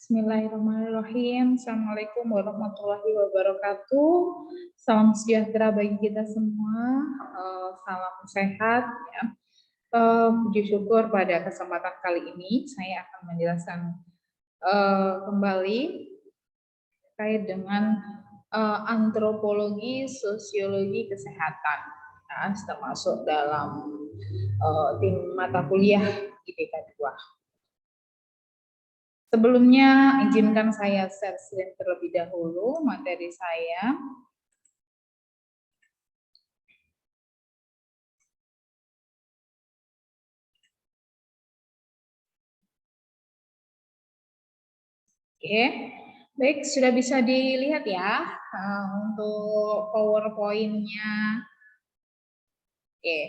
Bismillahirrahmanirrahim. Assalamualaikum warahmatullahi wabarakatuh. Salam sejahtera bagi kita semua. Salam sehat. Ya. Puji syukur pada kesempatan kali ini saya akan menjelaskan kembali terkait dengan antropologi sosiologi kesehatan, ya, termasuk dalam tim mata kuliah IPK 2. Sebelumnya, izinkan saya share screen terlebih dahulu materi saya. Oke, baik, sudah bisa dilihat ya untuk PowerPoint-nya. Oke,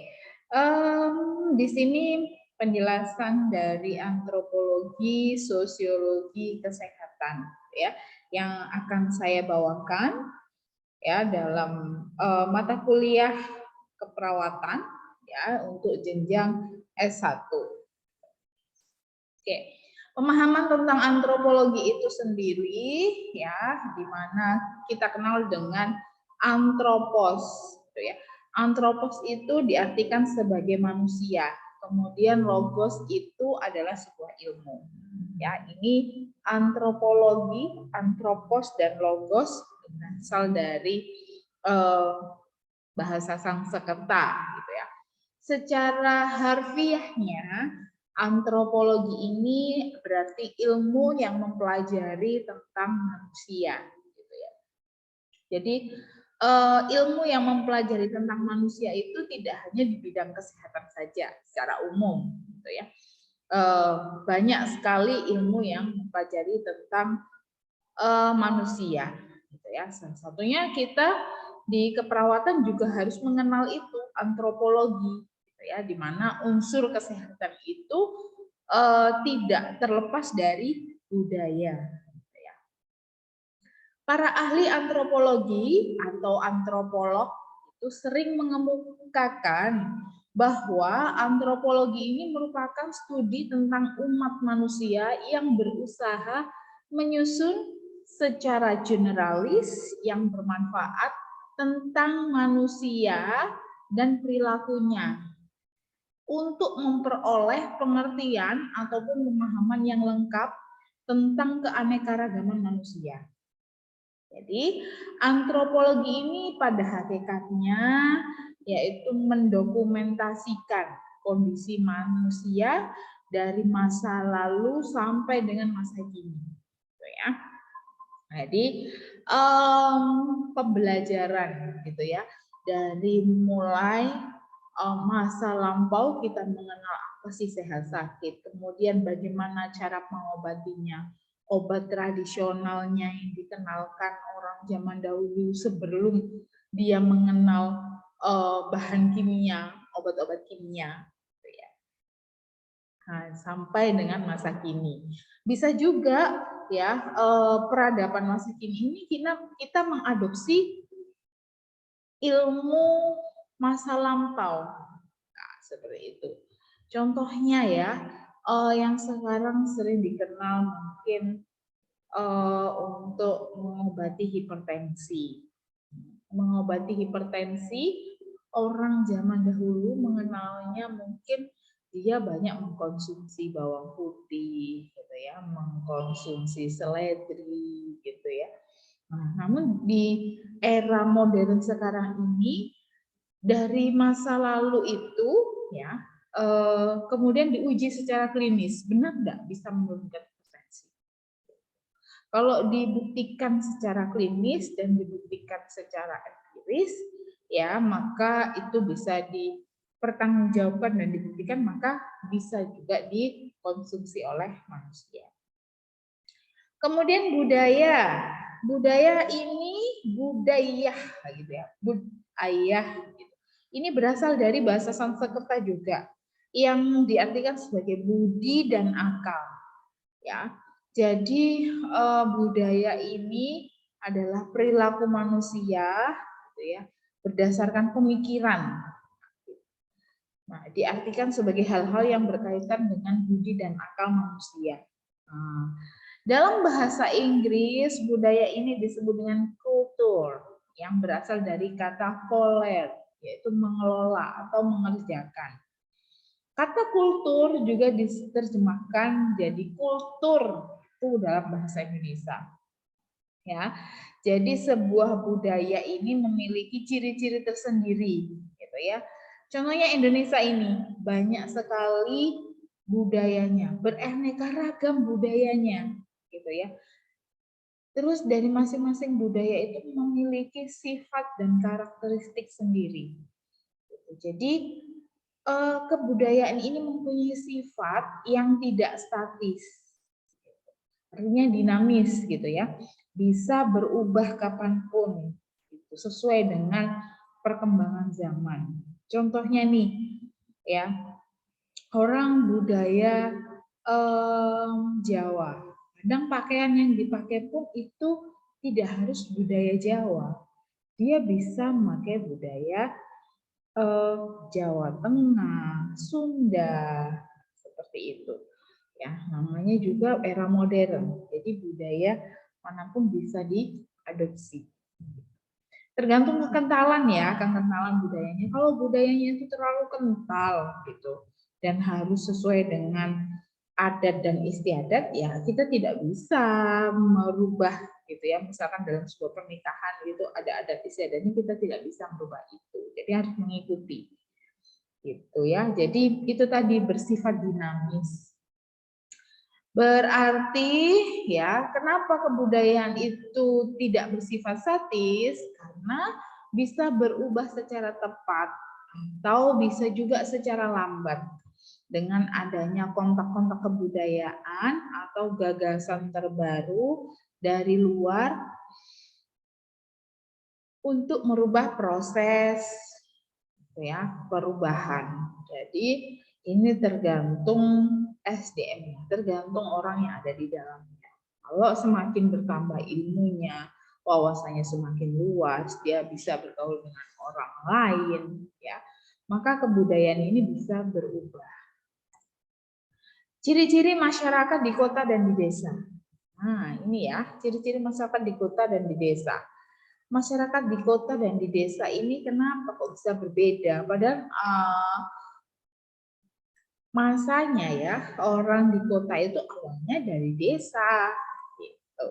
di sini penjelasan dari antropologi sosiologi kesehatan ya yang akan saya bawakan ya dalam mata kuliah keperawatan ya untuk jenjang S1. Oke. Pemahaman tentang antropologi itu sendiri ya di mana kita kenal dengan antropos gitu ya. Antropos itu diartikan sebagai manusia. Kemudian logos itu adalah sebuah ilmu. Ya, ini antropologi, antropos dan logos berasal dari bahasa Sanskerta gitu ya. Secara harfiahnya antropologi ini berarti ilmu yang mempelajari tentang manusia gitu ya. Jadi ilmu yang mempelajari tentang manusia itu tidak hanya di bidang kesehatan saja secara umum gitu ya. Banyak sekali ilmu yang mempelajari tentang manusia gitu ya. Salah satunya kita di keperawatan juga harus mengenal itu antropologi gitu ya, di mana unsur kesehatan itu tidak terlepas dari budaya. Para ahli antropologi atau antropolog itu sering mengemukakan bahwa antropologi ini merupakan studi tentang umat manusia yang berusaha menyusun secara generalis yang bermanfaat tentang manusia dan perilakunya untuk memperoleh pengertian ataupun pemahaman yang lengkap tentang keanekaragaman manusia. Jadi antropologi ini pada hakikatnya yaitu mendokumentasikan kondisi manusia dari masa lalu sampai dengan masa kini. Gitu ya. Jadi pembelajaran gitu ya dari mulai masa lampau kita mengenal apa sih sehat sakit, kemudian bagaimana cara mengobatinya. Obat tradisionalnya yang dikenalkan orang zaman dahulu sebelum dia mengenal bahan kimia, obat-obat kimia, gitu ya. Nah, sampai dengan masa kini. Bisa juga ya peradaban masa kini ini kita mengadopsi ilmu masa lampau, nah, seperti itu. Contohnya ya. Yang sekarang sering dikenal mungkin untuk mengobati hipertensi. Mengobati hipertensi, orang zaman dahulu mengenalnya mungkin dia banyak mengkonsumsi bawang putih, gitu ya, mengkonsumsi seledri, gitu ya. Nah, namun di era modern sekarang ini dari masa lalu itu ya kemudian diuji secara klinis, benar nggak bisa menurunkan hipertensi? Kalau dibuktikan secara klinis dan dibuktikan secara empiris, ya maka itu bisa dipertanggungjawabkan dan dibuktikan, maka bisa juga dikonsumsi oleh manusia. Kemudian budaya ini budayah gitu ya, budayah. Gitu. Ini berasal dari bahasa Sanskerta juga, yang diartikan sebagai budi dan akal. Ya, jadi budaya ini adalah perilaku manusia, gitu ya, berdasarkan pemikiran. Nah, diartikan sebagai hal-hal yang berkaitan dengan budi dan akal manusia. Nah, Dalam bahasa Inggris, budaya ini disebut dengan kultur yang berasal dari kata koler, yaitu mengelola atau mengerjakan. Kata kultur juga diterjemahkan jadi kultur itu dalam bahasa Indonesia. Ya, jadi sebuah budaya ini memiliki ciri-ciri tersendiri, gitu ya. Contohnya Indonesia ini banyak sekali budayanya, beraneka ragam budayanya, gitu ya. Terus dari masing-masing budaya itu memiliki sifat dan karakteristik sendiri. Jadi kebudayaan ini mempunyai sifat yang tidak statis, artinya dinamis gitu ya, bisa berubah kapanpun, gitu, sesuai dengan perkembangan zaman. Contohnya nih, ya orang budaya Jawa, kadang pakaian yang dipakai pun itu tidak harus budaya Jawa, dia bisa memakai budaya Jawa Tengah, Sunda, seperti itu. Ya, namanya juga era modern. Jadi budaya manapun bisa diadopsi. Tergantung kekentalan ya, kekentalan budayanya. Kalau budayanya itu terlalu kental gitu dan harus sesuai dengan adat dan istiadat, ya kita tidak bisa merubah gitu ya. Misalkan dalam sebuah pernikahan gitu ada adat istiadatnya, kita tidak bisa merubah itu. Jadi harus mengikuti gitu ya. Jadi itu tadi bersifat dinamis. Berarti ya, kenapa kebudayaan itu tidak bersifat statis? Karena bisa berubah secara tepat atau bisa juga secara lambat dengan adanya kontak-kontak kebudayaan atau gagasan terbaru dari luar untuk merubah proses ya perubahan. Jadi ini tergantung SDM, tergantung orang yang ada di dalamnya. Kalau semakin bertambah ilmunya, wawasannya semakin luas, dia bisa bergaul dengan orang lain, ya, maka kebudayaan ini bisa berubah. Ciri-ciri masyarakat di kota dan di desa. Nah, ini ya, ciri-ciri masyarakat di kota dan di desa. Masyarakat di kota dan di desa ini kenapa kok bisa berbeda? Padahal masanya ya, orang di kota itu awalnya dari desa. Gitu.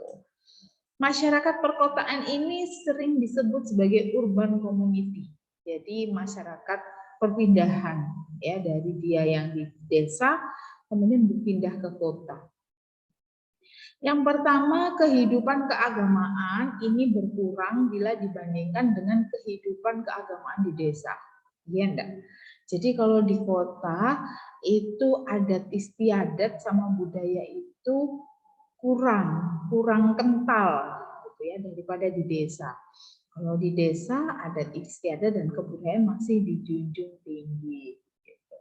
Masyarakat perkotaan ini sering disebut sebagai urban community. Jadi masyarakat perpindahan ya dari dia yang di desa kemudian berpindah ke kota. Yang pertama, kehidupan keagamaan ini berkurang bila dibandingkan dengan kehidupan keagamaan di desa. Iya enggak? Jadi kalau di kota itu adat istiadat sama budaya itu kurang kental gitu ya daripada di desa. Kalau di desa adat istiadat dan kebudayaan masih dijunjung tinggi. Gitu.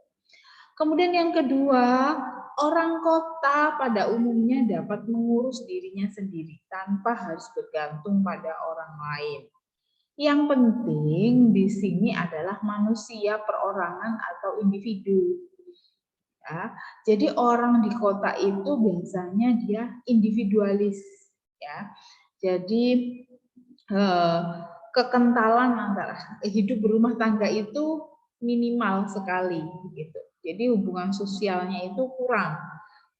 Kemudian yang kedua, orang kota pada umumnya dapat mengurus dirinya sendiri tanpa harus bergantung pada orang lain. Yang penting di sini adalah manusia perorangan atau individu. Ya, jadi orang di kota itu biasanya dia individualis, ya. Jadi kekentalan antara hidup berumah tangga itu minimal sekali, gitu. Jadi hubungan sosialnya itu kurang,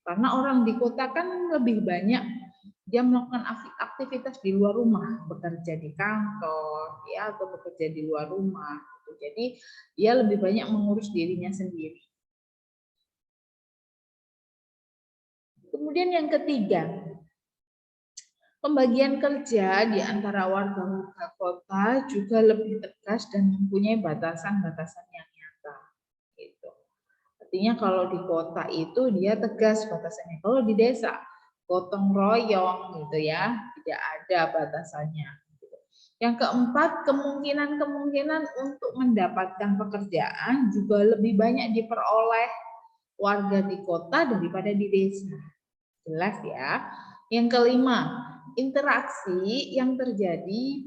karena orang di kota kan lebih banyak dia melakukan aktivitas di luar rumah, bekerja di kantor, ya, atau bekerja di luar rumah. Jadi dia lebih banyak mengurus dirinya sendiri. Kemudian yang ketiga, pembagian kerja di antara warga kota juga lebih tegas dan mempunyai batasan-batasan yang nyata. Gitu. Artinya kalau di kota itu dia tegas batasannya. Kalau di desa gotong royong gitu ya, tidak ada batasannya. Yang keempat, kemungkinan untuk mendapatkan pekerjaan juga lebih banyak diperoleh warga di kota daripada di desa. Jelas ya. Yang kelima, interaksi yang terjadi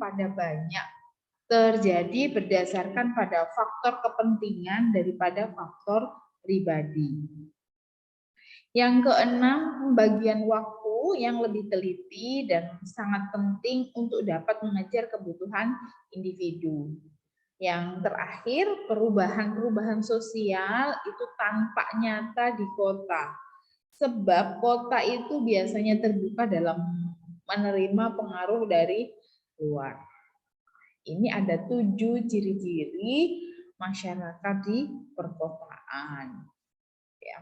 berdasarkan pada faktor kepentingan daripada faktor pribadi. Yang keenam, pembagian waktu yang lebih teliti dan sangat penting untuk dapat mengejar kebutuhan individu. Yang terakhir, perubahan-perubahan sosial itu tampak nyata di kota. Sebab kota itu biasanya terbuka dalam menerima pengaruh dari luar. Ini ada 7 ciri-ciri masyarakat di perkotaan. Ya.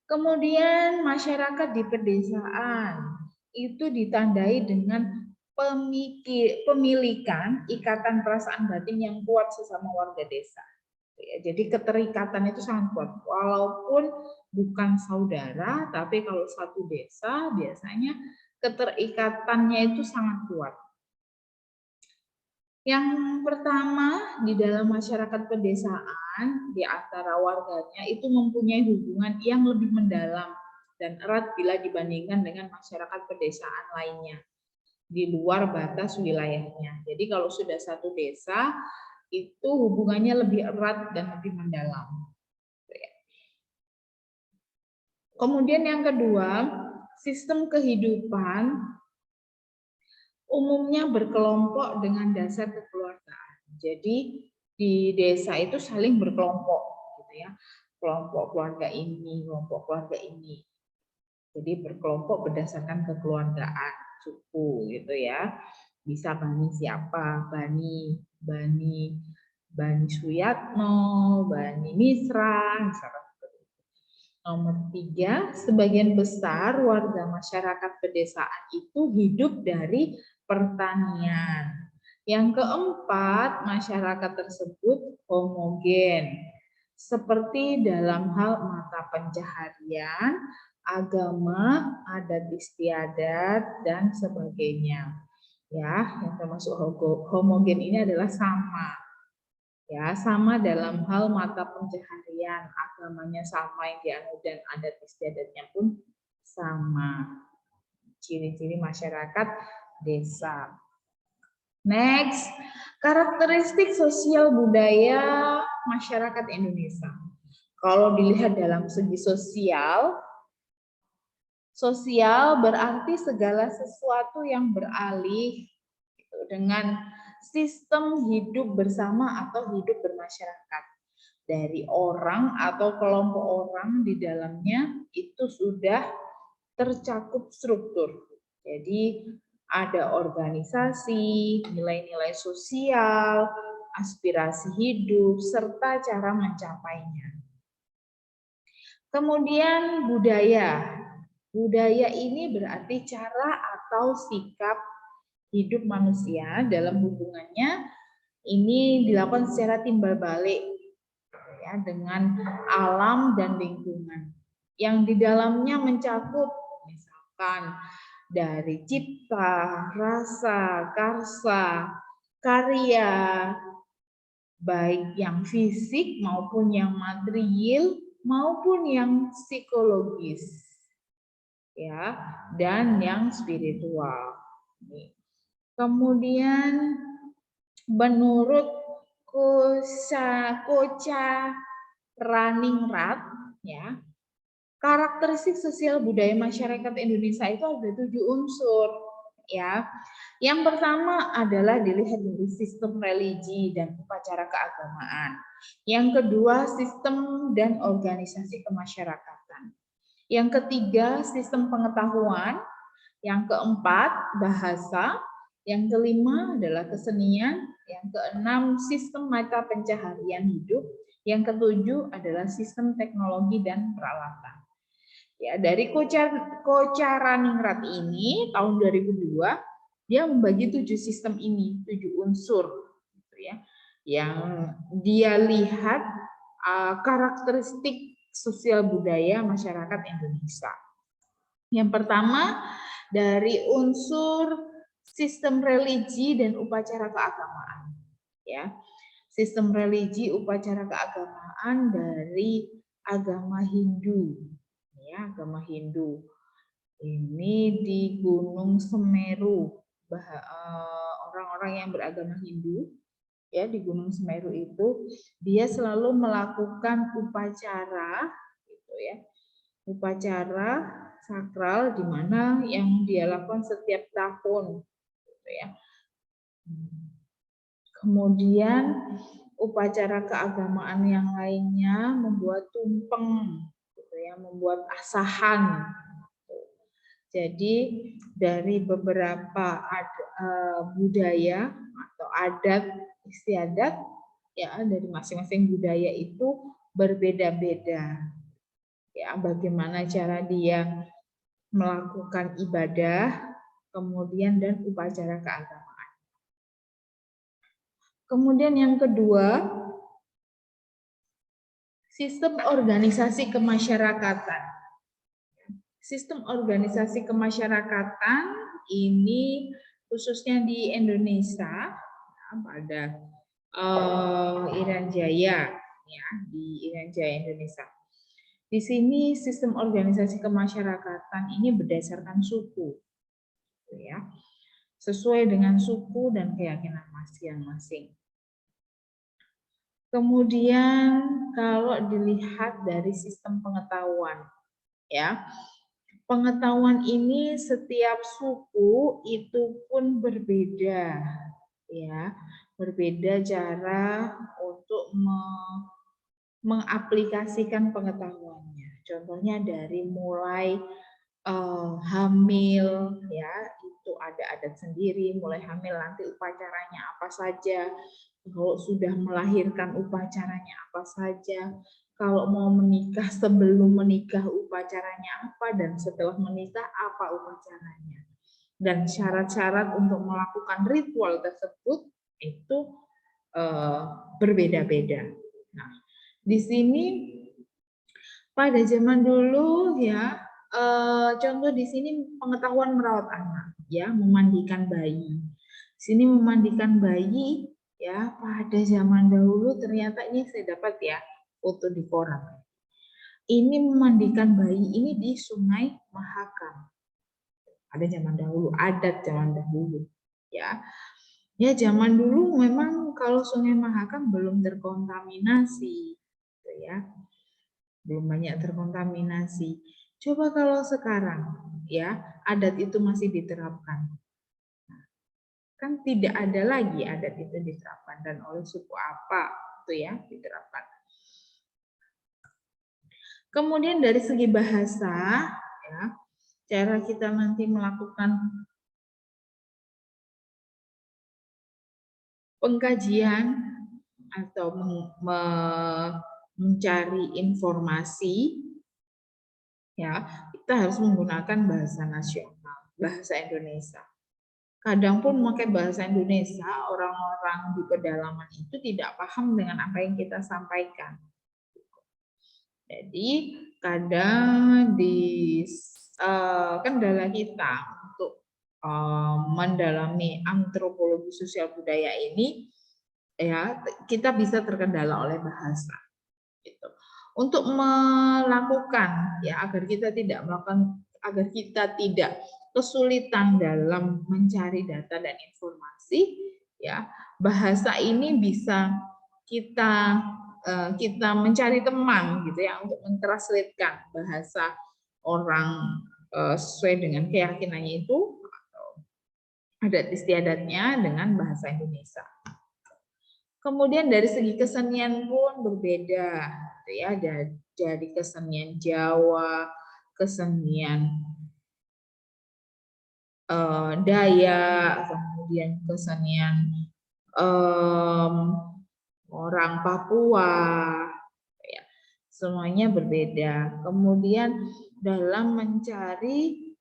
Kemudian masyarakat di pedesaan itu ditandai dengan pemilikan ikatan perasaan batin yang kuat sesama warga desa. Jadi keterikatan itu sangat kuat, walaupun bukan saudara, tapi kalau satu desa biasanya keterikatannya itu sangat kuat. Yang pertama, di dalam masyarakat pedesaan, di antara warganya itu mempunyai hubungan yang lebih mendalam dan erat bila dibandingkan dengan masyarakat pedesaan lainnya di luar batas wilayahnya. Jadi kalau sudah satu desa, itu hubungannya lebih erat dan lebih mendalam. Kemudian yang kedua, sistem kehidupan umumnya berkelompok dengan dasar kekeluargaan. Jadi di desa itu saling berkelompok, gitu ya. Kelompok keluarga ini, kelompok keluarga ini. Jadi berkelompok berdasarkan kekeluargaan, suku, gitu ya. Bisa Bani siapa? Bani Suyatno, Bani Misra, misalkan. Nomor 3, sebagian besar warga masyarakat pedesaan itu hidup dari pertanian. Yang keempat, masyarakat tersebut homogen, seperti dalam hal mata pencaharian, agama, adat istiadat, dan sebagainya. Ya, yang termasuk homogen ini adalah sama. Ya, sama dalam hal mata pencaharian, agamanya sama yang dianut dan adat istiadatnya pun sama. Ciri-ciri masyarakat desa. Next, karakteristik sosial budaya masyarakat Indonesia. Kalau dilihat dalam segi sosial, sosial berarti segala sesuatu yang beralih dengan sistem hidup bersama atau hidup bermasyarakat. Dari orang atau kelompok orang di dalamnya itu sudah tercakup struktur. Jadi ada organisasi, nilai-nilai sosial, aspirasi hidup, serta cara mencapainya. Kemudian budaya. Budaya ini berarti cara atau sikap hidup manusia dalam hubungannya ini dilakukan secara timbal balik ya, dengan alam dan lingkungan yang di dalamnya mencakup misalkan dari cipta, rasa, karsa, karya, baik yang fisik maupun yang material maupun yang psikologis ya, dan yang spiritual. Kemudian menurut Kocha Raningrat ya, karakteristik sosial budaya masyarakat Indonesia itu ada 7 unsur ya. Yang pertama adalah dilihat dari sistem religi dan upacara keagamaan. Yang kedua, sistem dan organisasi kemasyarakatan. Yang ketiga, sistem pengetahuan. Yang keempat, bahasa. Yang kelima adalah kesenian. Yang keenam, sistem mata pencaharian hidup. Yang ketujuh adalah sistem teknologi dan peralatan. Ya, dari Kocha Raningrat ini tahun 2002 dia membagi 7 sistem ini, 7 unsur gitu ya. Yang dia lihat karakteristik sosial budaya masyarakat Indonesia. Yang pertama dari unsur sistem religi dan upacara keagamaan. Ya, sistem religi upacara keagamaan dari agama Hindu. Ya, agama Hindu. Ini di Gunung Semeru. Orang-orang yang beragama Hindu ya di Gunung Semeru itu dia selalu melakukan upacara gitu ya. Upacara sakral di mana yang dia lakukan setiap tahun gitu ya. Kemudian upacara keagamaan yang lainnya membuat tumpeng gitu ya, membuat asahan. Jadi dari beberapa budaya atau adat istiadat ya dari masing-masing budaya itu berbeda-beda. Ya, bagaimana cara dia melakukan ibadah, kemudian dan upacara keagamaan. Kemudian yang kedua, sistem organisasi kemasyarakatan. Sistem organisasi kemasyarakatan ini khususnya di Indonesia pada Irian Jaya ya di Irian Jaya Indonesia. Di sini sistem organisasi kemasyarakatan ini berdasarkan suku, ya, sesuai dengan suku dan keyakinan masing-masing. Kemudian kalau dilihat dari sistem pengetahuan, ya, pengetahuan ini setiap suku itu pun berbeda, ya, berbeda cara untuk mengaplikasikan pengetahuannya. Contohnya dari mulai hamil, ya itu ada adat sendiri. Mulai hamil nanti upacaranya apa saja. Kalau sudah melahirkan upacaranya apa saja. Kalau mau menikah sebelum menikah upacaranya apa dan setelah menikah apa upacaranya. Dan syarat-syarat untuk melakukan ritual tersebut itu berbeda-beda. Nah, di sini pada zaman dulu ya contoh di sini pengetahuan merawat anak ya, memandikan bayi. Di sini memandikan bayi ya pada zaman dahulu ternyata ini saya dapat ya foto di koran. Ini memandikan bayi ini di Sungai Mahakam. Ada zaman dahulu, adat zaman dahulu ya. Ya zaman dulu memang kalau Sungai Mahakam belum terkontaminasi gitu ya. Belum banyak terkontaminasi. Coba kalau sekarang ya adat itu masih diterapkan. Kan tidak ada lagi adat itu diterapkan dan oleh suku apa itu ya diterapkan. Kemudian dari segi bahasa ya, cara kita nanti melakukan pengkajian atau mencari informasi ya, kita harus menggunakan bahasa nasional, bahasa Indonesia. Kadang pun memakai bahasa Indonesia, orang-orang di pedalaman itu tidak paham dengan apa yang kita sampaikan. Jadi kadang di kendala kita untuk mendalami antropologi sosial budaya ini, ya kita bisa terkendala oleh bahasa. Gitu. Untuk melakukan ya agar kita tidak kesulitan dalam mencari data dan informasi, ya bahasa ini bisa kita mencari teman gitu ya untuk mentranslatekan bahasa orang sesuai dengan keyakinannya itu atau adat istiadatnya dengan bahasa Indonesia. Kemudian dari segi kesenian pun berbeda gitu ya, dari kesenian Jawa, kesenian Dayak, kemudian kesenian orang Papua, ya, semuanya berbeda. Kemudian dalam mencari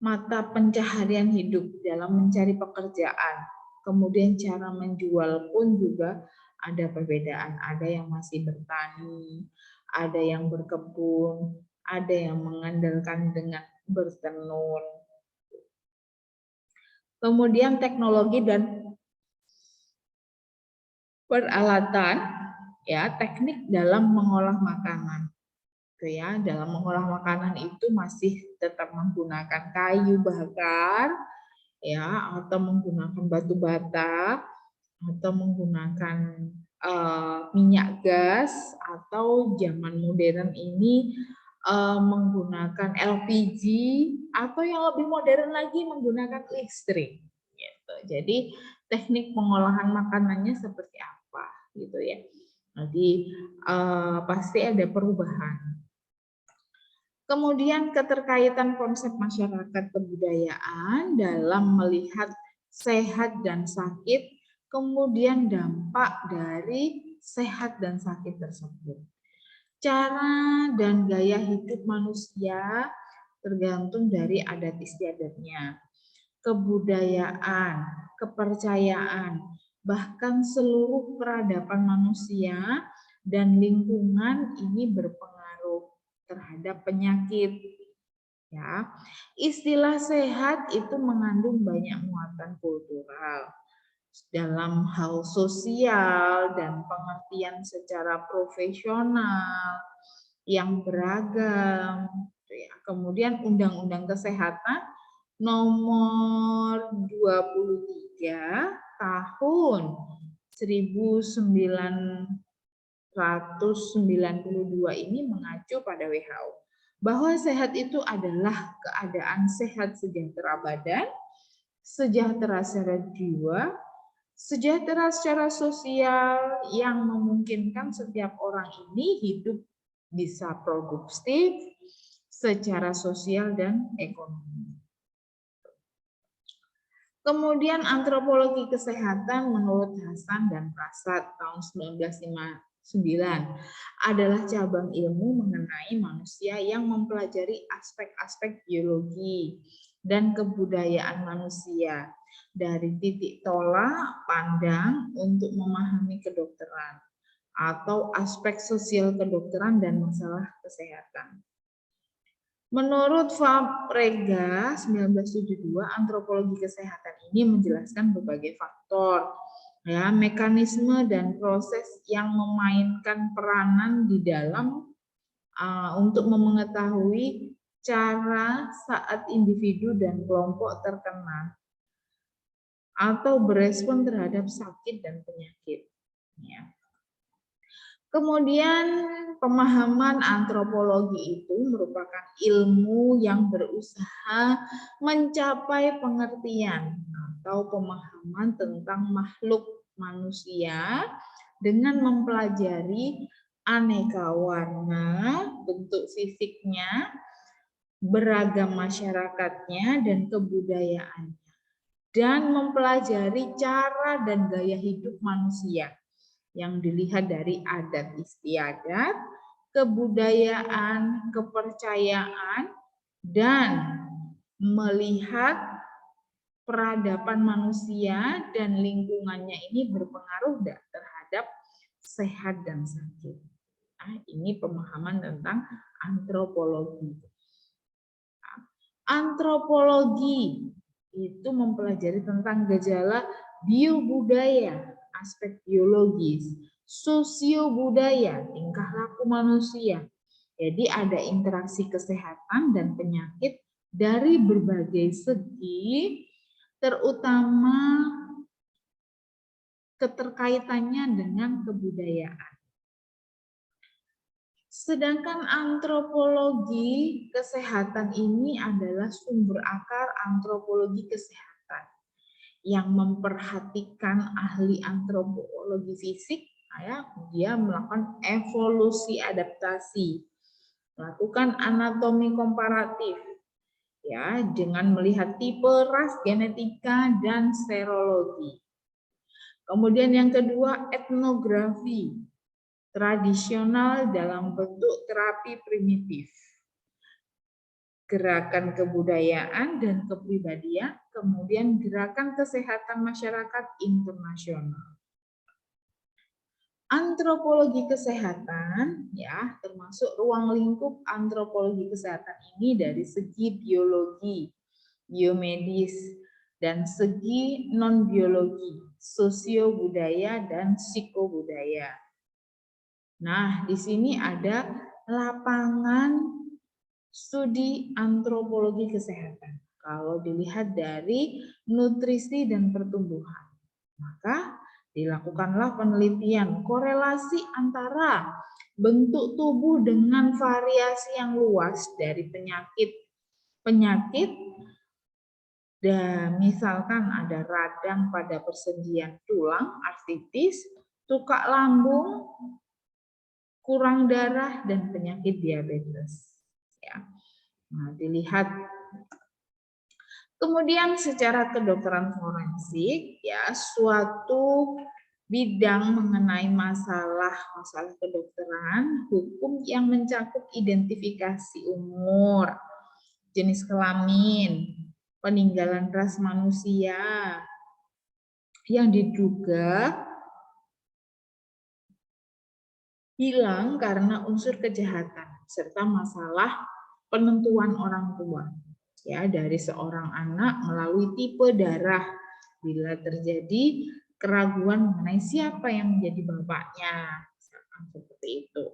mata pencaharian hidup, dalam mencari pekerjaan, kemudian cara menjual pun juga ada perbedaan. Ada yang masih bertani, ada yang berkebun, ada yang mengandalkan dengan bertenun. Kemudian teknologi dan peralatan, ya teknik dalam mengolah makanan. Ya, dalam mengolah makanan itu masih tetap menggunakan kayu bakar, ya atau menggunakan batu bata atau menggunakan minyak gas, atau zaman modern ini menggunakan LPG, atau yang lebih modern lagi menggunakan listrik. Gitu. Jadi teknik pengolahan makanannya seperti apa, gitu ya. Jadi pasti ada perubahan. Kemudian keterkaitan konsep masyarakat kebudayaan dalam melihat sehat dan sakit, kemudian dampak dari sehat dan sakit tersebut. Cara dan gaya hidup manusia tergantung dari adat istiadatnya, kebudayaan, kepercayaan, bahkan seluruh peradaban manusia dan lingkungan ini berpengaruh terhadap penyakit. Ya, istilah sehat itu mengandung banyak muatan kultural dalam hal sosial dan pengertian secara profesional yang beragam. Kemudian Undang-Undang Kesehatan nomor 23 tahun 1992 ini mengacu pada WHO bahwa sehat itu adalah keadaan sehat sejahtera badan, sejahtera secara jiwa, sejahtera secara sosial yang memungkinkan setiap orang ini hidup bisa produktif secara sosial dan ekonomi. Kemudian antropologi kesehatan menurut Hasan dan Prasad tahun 1959 adalah cabang ilmu mengenai manusia yang mempelajari aspek-aspek biologi dan kebudayaan manusia dari titik tolak pandang untuk memahami kedokteran atau aspek sosial kedokteran dan masalah kesehatan. Menurut Fabrega 1972, antropologi kesehatan ini menjelaskan berbagai faktor, ya, mekanisme dan proses yang memainkan peranan di dalam untuk mengetahui cara saat individu dan kelompok terkena atau berespon terhadap sakit dan penyakit. Ya. Kemudian pemahaman antropologi itu merupakan ilmu yang berusaha mencapai pengertian atau pemahaman tentang makhluk manusia dengan mempelajari aneka warna, bentuk fisiknya, beragam masyarakatnya, dan kebudayaannya, dan mempelajari cara dan gaya hidup manusia yang dilihat dari adat istiadat, kebudayaan, kepercayaan, dan melihat peradaban manusia dan lingkungannya ini berpengaruh terhadap sehat dan sakit. Nah, ini pemahaman tentang antropologi. Antropologi itu mempelajari tentang gejala biobudaya, aspek biologis, sosio-budaya, tingkah laku manusia. Jadi ada interaksi kesehatan dan penyakit dari berbagai segi, terutama keterkaitannya dengan kebudayaan. Sedangkan antropologi kesehatan ini adalah sumber akar antropologi kesehatan yang memperhatikan ahli antropologi fisik, ya, dia melakukan evolusi adaptasi, melakukan anatomi komparatif, ya, dengan melihat tipe, ras, genetika, dan serologi. Kemudian yang kedua, etnografi tradisional dalam bentuk terapi primitif, gerakan kebudayaan dan kepribadian, kemudian gerakan kesehatan masyarakat internasional. Antropologi kesehatan, ya, termasuk ruang lingkup antropologi kesehatan ini dari segi biologi, biomedis, dan segi non-biologi, sosio-budaya, dan psikobudaya. Nah, di sini ada lapangan studi antropologi kesehatan. Kalau dilihat dari nutrisi dan pertumbuhan, maka Dilakukanlah penelitian korelasi antara bentuk tubuh dengan variasi yang luas dari penyakit dan misalkan ada radang pada persendian tulang, artritis, tukak lambung, kurang darah, dan penyakit diabetes. Ya. Nah, dilihat. Kemudian secara kedokteran forensik, ya suatu bidang mengenai masalah kedokteran hukum yang mencakup identifikasi umur, jenis kelamin, peninggalan ras manusia yang diduga hilang karena unsur kejahatan serta masalah penentuan orang tua ya dari seorang anak melalui tipe darah bila terjadi keraguan mengenai siapa yang menjadi bapaknya seperti itu.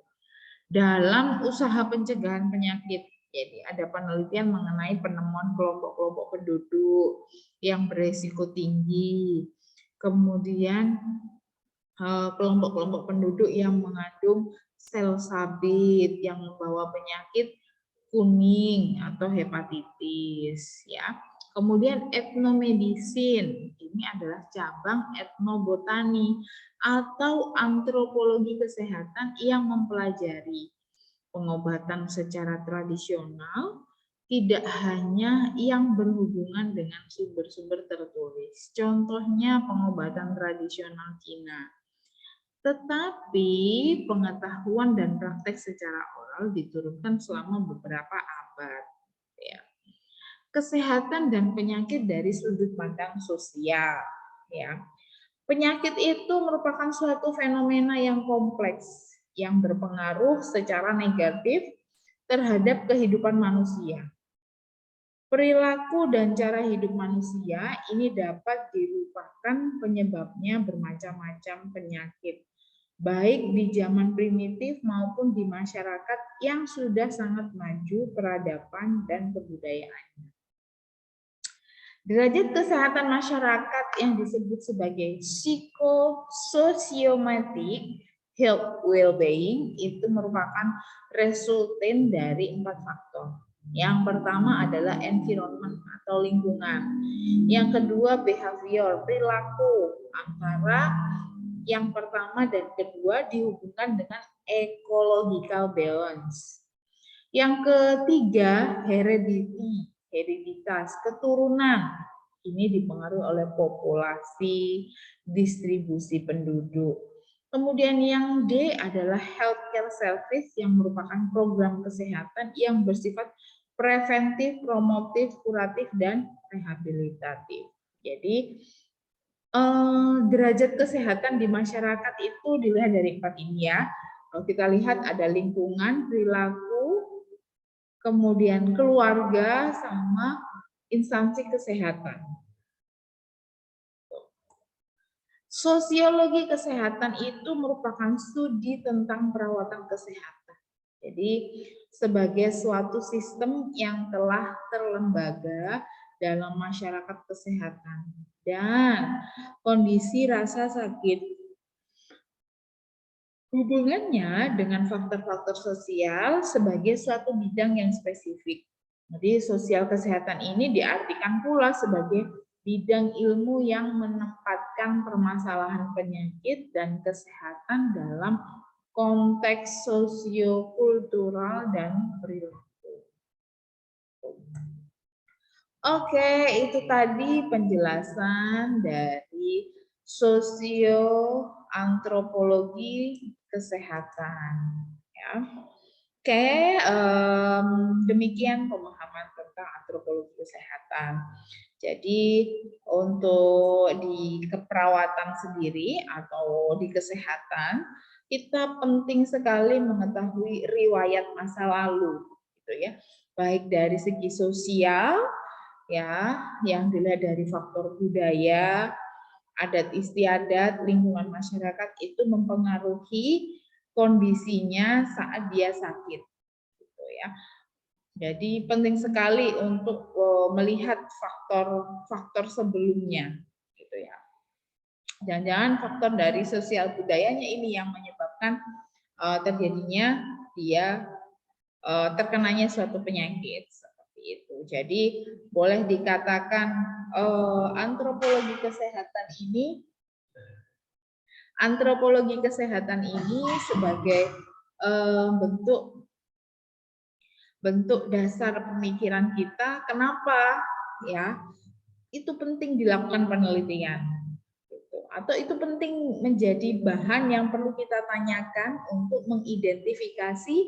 Dalam usaha pencegahan penyakit, jadi ada penelitian mengenai penemuan kelompok-kelompok penduduk yang beresiko tinggi, kemudian kelompok-kelompok penduduk yang mengandung sel sabit yang membawa penyakit kuning atau hepatitis ya. Kemudian etnomedisin, ini adalah cabang etnobotani atau antropologi kesehatan yang mempelajari pengobatan secara tradisional tidak hanya yang berhubungan dengan sumber-sumber tertulis. Contohnya pengobatan tradisional Cina. Tetapi pengetahuan dan praktek secara oral diturunkan selama beberapa abad. Ya. Kesehatan dan penyakit dari sudut pandang sosial. Ya. Penyakit itu merupakan suatu fenomena yang kompleks yang berpengaruh secara negatif terhadap kehidupan manusia. Perilaku dan cara hidup manusia ini dapat dilupakan penyebabnya bermacam-macam penyakit, baik di zaman primitif maupun di masyarakat yang sudah sangat maju peradaban dan kebudayaannya. Derajat kesehatan masyarakat yang disebut sebagai psikosociomatic health well-being itu merupakan resultan dari 4 faktor. Yang pertama adalah environment atau lingkungan. Yang kedua behavior, perilaku. Antara yang pertama dan kedua dihubungkan dengan ecological balance. Yang ketiga hereditas, keturunan. Ini dipengaruhi oleh populasi, distribusi penduduk. Kemudian yang D adalah healthcare service yang merupakan program kesehatan yang bersifat preventif, promotif, kuratif, dan rehabilitatif. Jadi derajat kesehatan di masyarakat itu dilihat dari 4 ini ya. Kalau kita lihat ada lingkungan, perilaku, kemudian keluarga, sama instansi kesehatan. Sosiologi kesehatan itu merupakan studi tentang perawatan kesehatan. Jadi sebagai suatu sistem yang telah terlembaga dalam masyarakat kesehatan dan kondisi rasa sakit. Hubungannya dengan faktor-faktor sosial sebagai suatu bidang yang spesifik. Jadi sosial kesehatan ini diartikan pula sebagai bidang ilmu yang menempatkan permasalahan penyakit dan kesehatan dalam konteks sosiokultural dan perilaku. Oke, itu tadi penjelasan dari sosioantropologi kesehatan. Ya. Oke, demikian pemahaman tentang antropologi kesehatan. Jadi untuk di keperawatan sendiri atau di kesehatan, kita penting sekali mengetahui riwayat masa lalu, gitu ya. Baik dari segi sosial, ya, yang dilihat dari faktor budaya, adat istiadat, lingkungan masyarakat itu mempengaruhi kondisinya saat dia sakit, gitu ya. Jadi penting sekali untuk melihat faktor-faktor sebelumnya, gitu ya. Jangan-jangan faktor dari sosial budayanya ini yang menyebabkan terjadinya dia terkenanya suatu penyakit seperti itu. Jadi boleh dikatakan antropologi kesehatan ini sebagai bentuk dasar pemikiran kita. Kenapa ya itu penting dilakukan penelitian, atau itu penting menjadi bahan yang perlu kita tanyakan untuk mengidentifikasi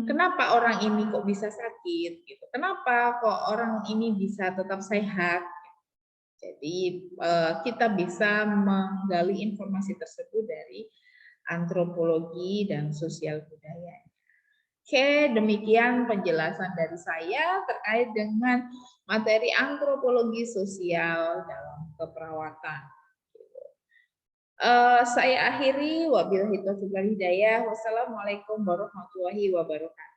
kenapa orang ini kok bisa sakit, gitu. Kenapa kok orang ini bisa tetap sehat. Jadi kita bisa menggali informasi tersebut dari antropologi dan sosial budaya. Oke, demikian penjelasan dari saya terkait dengan materi antropologi sosial dalam keperawatan. Saya akhiri, wabillahi taufiq wal hidayah. Wassalamualaikum warahmatullahi wabarakatuh.